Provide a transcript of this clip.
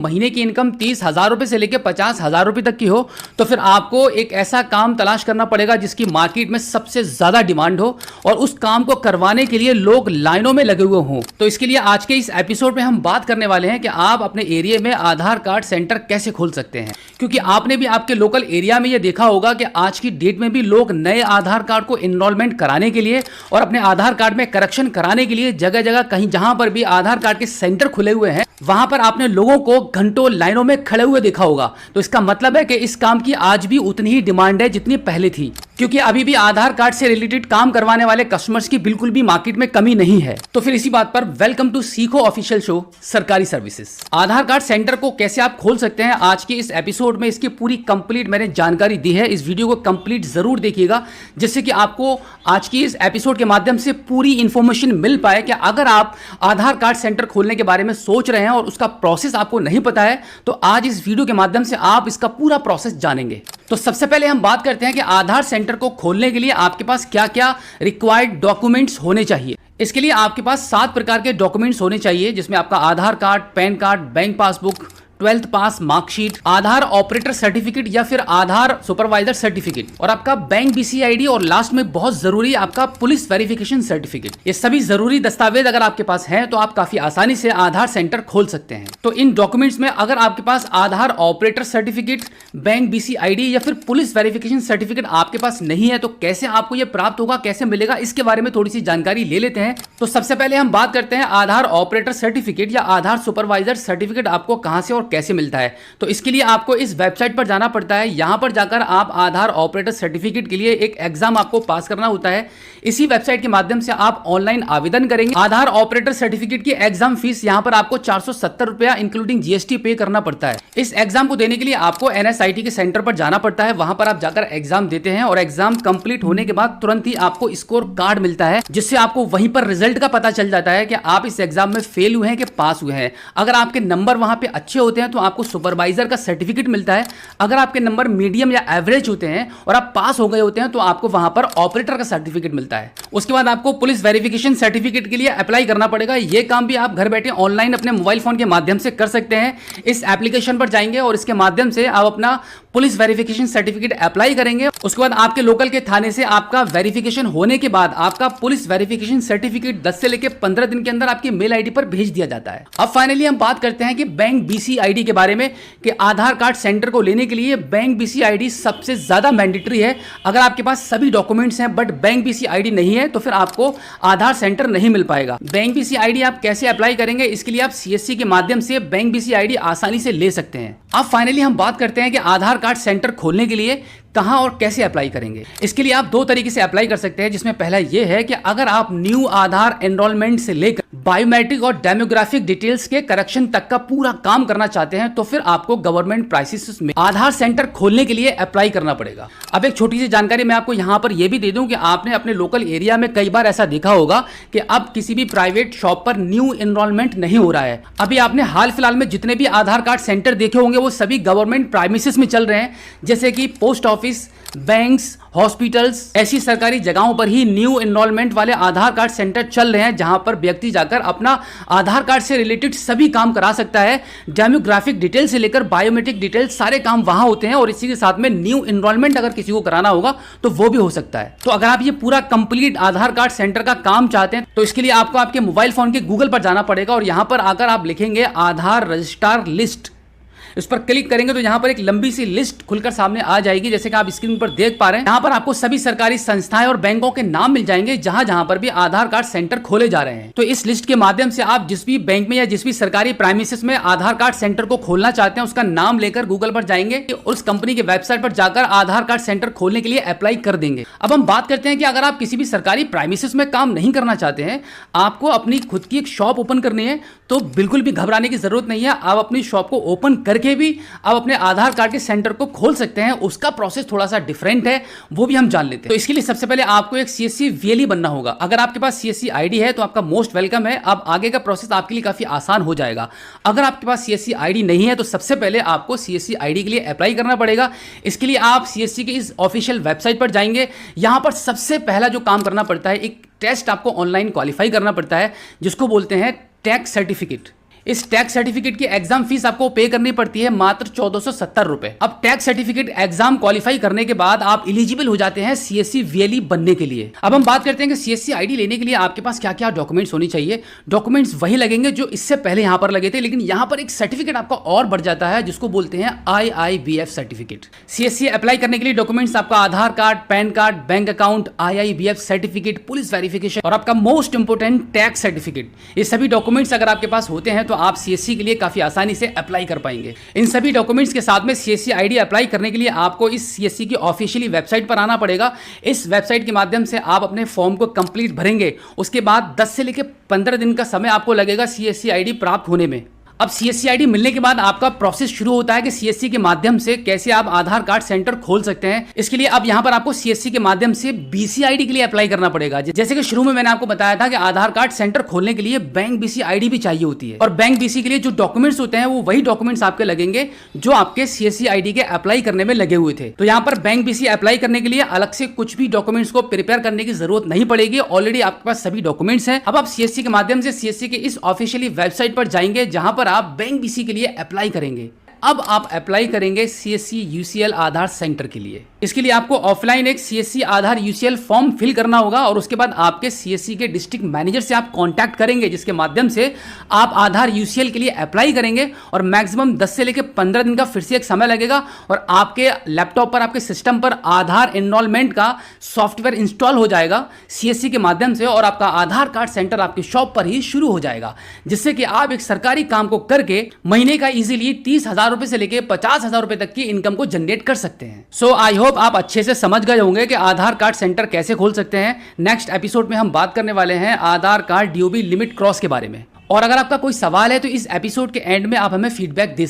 महीने की इनकम 30,000 रुपये से लेकर 50,000 रुपये तक की हो तो फिर आपको एक ऐसा काम तलाश करना पड़ेगा जिसकी मार्केट में सबसे ज़्यादा डिमांड हो और उस काम को करवाने के लिए लोग लाइनों में लगे हुए हों। तो इसके लिए आज के इस एपिसोड में हम बात करने वाले हैं कि आप अपने एरिया में आधार कार्ड सेंटर कैसे खोल सकते हैं, क्योंकि आपने भी आपके लोकल एरिया में यह देखा होगा कि आज की डेट में भी लोग नए आधार कार्ड को इनरोलमेंट कराने के लिए और अपने आधार कार्ड में करेक्शन कराने के लिए जगह जगह कहीं जहां पर भी आधार कार्ड के सेंटर खुले हुए हैं वहां पर आपने लोगों को घंटों लाइनों में खड़े हुए देखा होगा। तो इसका मतलब है कि इस काम की आज भी उतनी ही डिमांड है जितनी पहले थी, क्योंकि अभी भी आधार कार्ड से रिलेटेड काम करवाने वाले कस्टमर्स की बिल्कुल भी मार्केट में कमी नहीं है। तो फिर इसी बात पर वेलकम टू सीखो ऑफिशियल शो सरकारी सर्विसेज। आधार कार्ड सेंटर को कैसे आप खोल सकते हैं, आज के इस एपिसोड में इसकी पूरी कंप्लीट मैंने जानकारी दी है। इस वीडियो को कंप्लीट जरूर देखिएगा जिससे कि आपको आज की इस एपिसोड के माध्यम से पूरी इंफॉर्मेशन मिल पाए कि अगर आप आधार कार्ड सेंटर खोलने के बारे में सोच रहे हैं और उसका प्रोसेस आपको नहीं पता है तो आज इस वीडियो के माध्यम से आप इसका पूरा प्रोसेस जानेंगे। तो सबसे पहले हम बात करते हैं कि आधार सेंटर को खोलने के लिए आपके पास क्या क्या रिक्वायर्ड डॉक्यूमेंट्स होने चाहिए। इसके लिए आपके पास 7 प्रकार के डॉक्यूमेंट्स होने चाहिए, जिसमें आपका Aadhaar card, PAN card, bank passbook, 12th pass marksheet, Aadhaar operator certificate या फिर आधार सुपरवाइजर सर्टिफिकेट और आपका बैंक बीसीआईडी और लास्ट में बहुत जरूरी आपका पुलिस वेरिफिकेशन सर्टिफिकेट। ये सभी जरूरी दस्तावेज अगर आपके पास हैं तो आप काफी आसानी से आधार सेंटर खोल सकते हैं। तो इन डॉक्यूमेंट्स में अगर आपके पास आधार ऑपरेटर सर्टिफिकेट, बैंक बीसीआईडी या फिर पुलिस वेरिफिकेशन सर्टिफिकेट आपके पास नहीं है तो कैसे आपको ये प्राप्त होगा, कैसे मिलेगा, इसके बारे में थोड़ी सी जानकारी ले लेते हैं। तो सबसे पहले हम बात करते हैं आधार ऑपरेटर सर्टिफिकेट या आधार सुपरवाइजर सर्टिफिकेट आपको कहां से और कैसे मिलता है। तो इसके लिए आपको इस वेबसाइट पर जाना पड़ता है। यहां पर जाकर आप आधार ऑपरेटर सर्टिफिकेट के लिए एक एग्जाम आपको पास करना होता है। इसी वेबसाइट के माध्यम से आप ऑनलाइन आवेदन करेंगे। आधार ऑपरेटर सर्टिफिकेट की एग्जाम फीस यहां पर आपको 470 रुपया इंक्लूडिंग जीएसटी पे करना पड़ता है। इस एग्जाम को देने के लिए आपको एनएसआईटी के सेंटर पर जाना पड़ता है। वहां पर आप जाकर एग्जाम देते हैं और एग्जाम कंप्लीट होने के बाद तुरंत ही आपको स्कोर कार्ड मिलता है, जिससे आपको वहीं पर रिजल्ट का पता चल जाता है कि आप इस एग्जाम में फेल हुए हैं कि पास हुए हैं। अगर आपके नंबर वहां पे अच्छे होते हैं तो आपको सुपरवाइजर का सर्टिफिकेट मिलता है। अगर आपके नंबर मीडियम या एवरेज होते हैं और आप पास हो गए होते हैं तो आपको वहां पर ऑपरेटर का सर्टिफिकेट मिलता है। उसके बाद आपको पुलिस वेरिफिकेशन सर्टिफिकेट के लिए अप्लाई करना पड़ेगा। यह काम भी आप घर बैठे ऑनलाइन अपने मोबाइल फोन के माध्यम से कर सकते हैं। इस एप्लीकेशन पर जाएंगे और इसके माध्यम से आप अपना पुलिस वेरिफिकेशन सर्टिफिकेट अप्लाई करेंगे। उसके बाद आपके लोकल के थाने से आपका वेरिफिकेशन होने के बाद आपका पुलिस वेरिफिकेशन सर्टिफिकेट 10 से लेकर 15 दिन के अंदर आपकी मेल आईडी पर भेज दिया जाता है। अब फाइनली हम बात करते हैं कि बैंक बीसीआईडी के बारे में कि आधार कार्ड सेंटर को लेने के लिए बैंक बीसीआईडी सबसे ज्यादा मैंडेटरी है। अगर आपके पास सभी डॉक्यूमेंट्स हैं बट बैंक बीसीआईडी नहीं है तो फिर आपको आधार सेंटर नहीं मिल पाएगा। बैंक बीसीआईडी आप कैसे अप्लाई करेंगे, इसके लिए आप सीएससी के माध्यम से बैंक बीसीआईडी आसानी से ले सकते हैं। अब फाइनली हम बात करते हैं कि आधार कार्ड सेंटर खोलने के लिए कहां और कैसे अप्लाई करेंगे। इसके लिए आप 2 तरीके से अप्लाई कर सकते हैं, जिसमें पहला यह है कि अगर आप न्यू आधार एनरोलमेंट से लेकर बायोमेट्रिक और डेमोग्राफिक डिटेल्स के करेक्शन तक का पूरा काम करना चाहते हैं तो फिर आपको गवर्नमेंट प्राइसेस में आधार सेंटर खोलने के लिए अप्लाई करना पड़ेगा। अब एक छोटी सी जानकारी मैं आपको यहां पर यह भी दे दूं कि आपने अपने लोकल एरिया में कई बार ऐसा देखा होगा कि अब किसी भी प्राइवेट शॉप पर न्यू एनरोलमेंट नहीं हो रहा है। अभी आपने हाल फिलहाल में जितने भी आधार कार्ड सेंटर देखे होंगे वो सभी गवर्नमेंट प्राइमिसेस में चल रहे हैं, जैसे कि पोस्ट ऑफिस, बैंक्स, हॉस्पिटल्स, ऐसी सरकारी जगहों पर ही न्यू एनरोलमेंट वाले आधार कार्ड सेंटर चल रहे हैं, जहां पर व्यक्ति जाकर अपना आधार कार्ड से रिलेटेड सभी काम करा सकता है। डेमोग्राफिक डिटेल से लेकर बायोमेट्रिक डिटेल सारे काम वहां होते हैं और इसी के साथ में न्यू एनरोलमेंट अगर किसी को कराना होगा तो वो भी हो सकता है। तो अगर आप ये पूरा कंप्लीट आधार कार्ड सेंटर का काम चाहते हैं तो इसके लिए आपको आपके मोबाइल फोन के गूगल पर जाना पड़ेगा और यहां पर आकर आप लिखेंगे आधार रजिस्ट्रार लिस्ट। इस पर क्लिक करेंगे तो यहाँ पर एक लंबी सी लिस्ट खुलकर सामने आ जाएगी, जैसे कि आप स्क्रीन पर देख पा रहे हैं। यहाँ पर आपको सभी सरकारी संस्थाएं और बैंकों के नाम मिल जाएंगे जहां जहां पर भी आधार कार्ड सेंटर खोले जा रहे हैं। तो इस लिस्ट के माध्यम से आप जिस भी बैंक में या जिस भी सरकारी प्राइमिसेस में आधार कार्ड सेंटर को खोलना चाहते हैं उसका नाम लेकर गूगल पर जाएंगे, उस कंपनी की वेबसाइट पर जाकर आधार कार्ड सेंटर खोलने के लिए अप्लाई कर देंगे। अब हम बात करते हैं कि अगर आप किसी भी सरकारी प्राइमिसेस में काम नहीं करना चाहते हैं, आपको अपनी खुद की एक शॉप ओपन करनी है, तो बिल्कुल भी घबराने की जरूरत नहीं है। आप अपनी शॉप को ओपन करके भी आप अपने आधार कार्ड के सेंटर को खोल सकते हैं। उसका प्रोसेस थोड़ा सा डिफरेंट है, वो भी हम जान लेते हैं। तो इसके लिए सबसे पहले आपको एक सीएससी वीएलई बनना होगा। अगर आपके पास सीएससी आईडी है तो आपका मोस्ट वेलकम है। अब आगे का प्रोसेस आपके लिए काफी आसान हो जाएगा। अगर आपके पास सीएससी आईडी नहीं है तो सबसे पहले आपको सीएससी आईडी के लिए अप्लाई करना पड़ेगा। इसके लिए आप सीएससी की इस ऑफिशियल वेबसाइट पर जाएंगे। यहां पर सबसे पहला जो काम करना पड़ता है, एक टेस्ट आपको ऑनलाइन क्वालिफाई करना पड़ता है जिसको बोलते हैं टैक्स सर्टिफिकेट। इस टैक्स सर्टिफिकेट की एग्जाम फीस आपको पे करनी पड़ती है मात्र 1470 रुपए। अब टैक्स सर्टिफिकेट एग्जाम क्वालिफाई करने के बाद आप एलिजिबल हो जाते हैं सीएससी वीएलई बनने के लिए। अब हम बात करते हैं कि सीएससी आईडी लेने के लिए आपके पास क्या क्या डॉक्यूमेंट्स होनी चाहिए। डॉक्यूमेंट्स वही लगेंगे जो इससे पहले यहां पर लगे थे, लेकिन यहां पर एक सर्टिफिकेट आपका और बढ़ जाता है जिसको बोलते हैं IIBF सर्टिफिकेट। सीएससी अप्लाई करने के लिए डॉक्यूमेंट्स आपका Aadhaar card, PAN card, bank account, IIBF certificate, police verification और आपका मोस्ट इंपोर्टेंट टैक्स सर्टिफिकेट। ये सभी डॉक्यूमेंट्स अगर आपके पास होते हैं तो आप सीएससी के लिए काफी आसानी से अप्लाई कर पाएंगे। इन सभी डॉक्यूमेंट्स के साथ में सीएससी आईडी अप्लाई करने के लिए आपको इस सीएससी की ऑफिशियली वेबसाइट पर आना पड़ेगा। इस वेबसाइट के माध्यम से आप अपने फॉर्म को कंप्लीट भरेंगे। उसके बाद 10 से लेकर 15 दिन का समय आपको लगेगा सीएससी आईडी प्राप्त होने में। अब सीएससी आईडी मिलने के बाद आपका प्रोसेस शुरू होता है कि सीएससी के माध्यम से कैसे आप आधार कार्ड सेंटर खोल सकते हैं। इसके लिए अब यहां पर आपको सीएससी के माध्यम से बीसी आईडी के लिए अप्लाई करना पड़ेगा। जैसे कि शुरू में मैंने आपको बताया था कि आधार कार्ड सेंटर खोलने के लिए बैंक बीसी आईडी भी चाहिए होती है, और बैंक बीसी के लिए जो डॉक्यूमेंट्स होते हैं वो वही डॉक्यूमेंट्स आपके लगेंगे जो आपके सीएससी आईडी के अप्लाई करने में लगे हुए थे। तो यहां पर बैंक बीसी अप्लाई करने के लिए अलग से कुछ भी डॉक्यूमेंट्स को प्रिपेयर करने की जरूरत नहीं पड़ेगी, ऑलरेडी आपके पास सभी डॉक्यूमेंट्स हैं। अब आप सीएससी के माध्यम से सीएससी के इस ऑफिशियली वेबसाइट पर जाएंगे जहां पर आप बैंक बीसी के लिए अप्लाई करेंगे। अब आप अप्लाई करेंगे सीएससी यूसीएल आधार सेंटर के लिए। इसके लिए आपको ऑफलाइन एक सीएससी आधार यूसीएल फॉर्म फिल करना होगा और उसके बाद आपके सीएससी के डिस्ट्रिक्ट मैनेजर से आप कांटेक्ट करेंगे, जिसके माध्यम से आप आधार यूसीएल के लिए अप्लाई करेंगे। और मैक्सिमम 10 से लेकर 15 दिन का फिर से एक समय लगेगा और आपके लैपटॉप पर, आपके सिस्टम पर आधार एनरोलमेंट का सॉफ्टवेयर इंस्टॉल हो जाएगा सीएससी के माध्यम से, और आपका आधार कार्ड सेंटर आपकी शॉप पर ही शुरू हो जाएगा, जिससे कि आप एक सरकारी काम को करके महीने का इजीली 30,000 रुपए से लेकर 50,000 रुपए तक की इनकम को जनरेट कर सकते हैं। सो आई होप आप अच्छे से समझ गए होंगे कि आधार कार्ड सेंटर कैसे खोल सकते हैं। नेक्स्ट एपिसोड में हम बात करने वाले हैं आधार कार्ड डीओबी लिमिट क्रॉस के बारे में। और अगर आपका कोई सवाल है तो इस एपिसोड के एंड में आप हमें फीडबैक दे